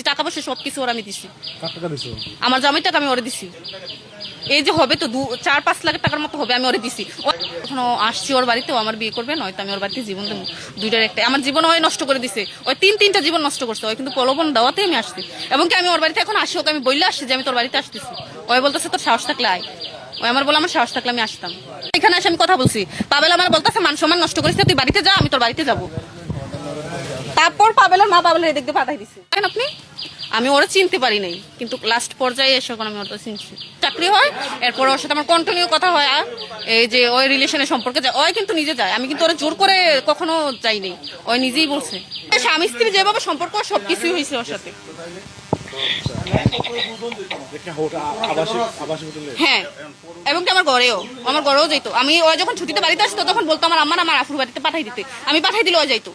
টাকা পয়সা সবকিছু ওর আমি দিছি। কার টাকা দিছো? আমার জামাই টাকা আমি ওরে দিছি। এই যে হবে তো 4-5 লাখ টাকার মতো হবে, আমি ওরে দিছি। এখনো আসছি ওর বাড়িতেও আমার বিয়ে করবে, নয়তো আমি ওর বাড়িতে জীবন দেবো। দুইটার একটা আমার জীবন ওই নষ্ট করে দিছে। ওই তিনটা জীবন নষ্ট করছে ওই, কিন্তু প্রলোভন দেওয়াতে আমি আসছি। এবং কি আমি ওর বাড়িতে এখন আসি, ওকে আমি বললে আসছি যে আমি তোর বাড়িতে আসতেছি। ওই বলতেছে তোর সাহস থাকলে আয়। ওই আমার বলে আমার সাহস থাকলে আমি আসতাম। এখানে এসে আমি কথা বলছি, পাবেল আমার বলতেছে মান সম্মান নষ্ট করিস, তুই বাড়িতে যা, আমি তোর বাড়িতে যাবো। তারপর পাবেলের মা পাবেলের এদিক দিয়ে পাঠাই দিছে। আপনি আমি ওরা চিনতে পারি নাই, কিন্তু লাস্ট পর্যায়ে এসে এখন আমি ওটা চিনছি। চাকরি হয়, এরপর ওর সাথে আমার কন্টিনিউ কথা হয়। আর এই যে ওই রিলেশনের সম্পর্কে যায়, ওই কিন্তু নিজে যায়, আমি কিন্তু ওরা জোর করে কখনো যাইনি। ওই নিজেই বলছে স্বামী স্ত্রী যেভাবে সম্পর্ক সবকিছুই হয়েছে ওর সাথে। হ্যাঁ, এবং কি আমার ঘরেও যাইতো। আমি ওই যখন ছুটিতে বাড়িতে আসতো তখন বলতো আমার আম্মা আমার আফুর বাড়িতে পাঠাই দিতে, আমি পাঠাই দিলে ওই যাইতো।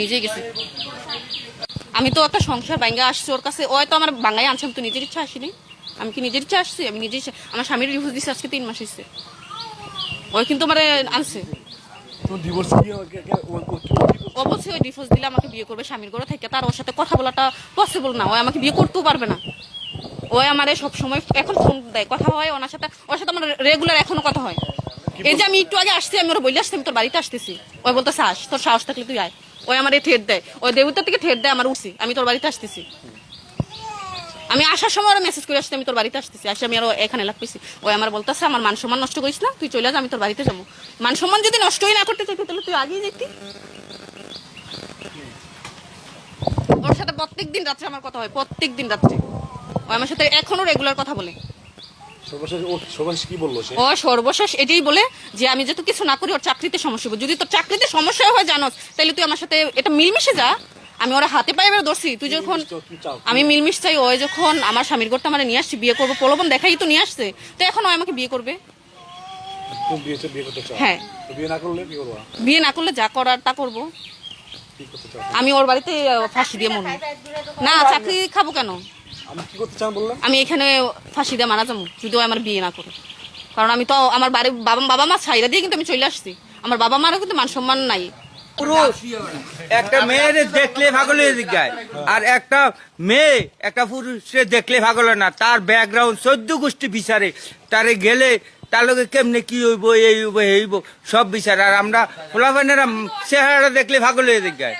নিজেই গেছে। আমি তো একটা সংসার ভাঙ্গা আসছি ওর কাছে, ওই তো আমার বাঙ্গাই আনছে, আমি তো নিজের ইচ্ছা আসিনি। আমি কি নিজের ইচ্ছা আসছি? আমি নিজের ইচ্ছা। আমার স্বামীর ডিভোর্স দিচ্ছে আজকে 3 মাস হয়েছে। ওই কিন্তু আমার আনছে। অবশ্যই ওই ডিভোর্স দিলে আমাকে বিয়ে করবে স্বামীর ঘরে থেকে, তার ওর সাথে কথা বলাটা পসিবল না। ওই আমাকে বিয়ে করতেও পারবে না। ওই আমার সব সময় এখন ফোন দেয়, কথা হয় ওর সাথে আমার রেগুলার এখনো কথা হয়। এই যে আমি একটু আগে আসছি, আমি ওরা বলে আসছি আমি তোর বাড়িতে আসতেছি। ওই বলতে আস, তোর সাহস থাকলে তুই আয়। ওই আমার ঠেট দেয়, ওই দেবতার থেকে ঠেট দেয় আমার উঠছি, আমি তোর বাড়িতে আসতেছি। আমি আসার সময় ওরা মেসেজ করে আসছি আমি তোর বাড়িতে আসতেছি। আসে আমি আরো এখানে লাগতেছি। ওই আমার বলতেছে আমার মান সম্মান নষ্ট করিস না, তুই চলে যা, আমি তোর বাড়িতে যাবো। মান সম্মান যদি নষ্টই না করতে চাইতি তাহলে তুই আগেই যেতি। ওর সাথে প্রত্যেকদিন রাত্রে আমার কথা হয়, প্রত্যেকদিন রাত্রে। ও আমার সাথে এখনো রেগুলার কথা বলে। ও সর্বশেষ এটাই বলে যে আমি যেহেতু কিছু না করি ওর চাকরিতে সমস্যা হবে। যদি তোর চাকরিতে সমস্যা হয় জানোস, তাহলে তুই আমার সাথে এটা মিলমিশে যা। আমি ওরা হাতে পায়ে এবার ধরছি, তুই যখন আমি মিলমিশ চাই। ওই যখন আমার স্বামীর ঘরটা আমার নিয়ে আসছি বিয়ে করবো, প্রলোভন দেখাই তো নিয়ে আসছে, তো এখন ওই আমাকে বিয়ে করবে। হ্যাঁ, বিয়ে না করলে যা করার তা করবো। আমি ওর বাড়িতে ফাঁসি দিয়ে মনে না, চাকরি খাবো কেন? আমি এখানে ফাঁসি দিয়ে মারা যাবো যদি আমার বিয়ে না করে। কারণ আমি তো আমার বাবা মা ছাইরা দিয়ে কিন্তু আমি চলে আসছি। আমার বাবা মারও কিন্তু মান সম্মান নাই। পুরুষ একটা মেয়ের দেখলে পাগল হয়ে যায়, আর একটা মেয়ে একটা পুরুষে দেখলে পাগল না। তার ব্যাকগ্রাউন্ড 14 গোষ্ঠী বিচারে, তারে গেলে তার লোকে কেমনে কি হইব, এই হইব, এই হইব সব বিচারে। আর আমরা পোলাপানেরা চেহারাটা দেখলে পাগল হয়ে যায়।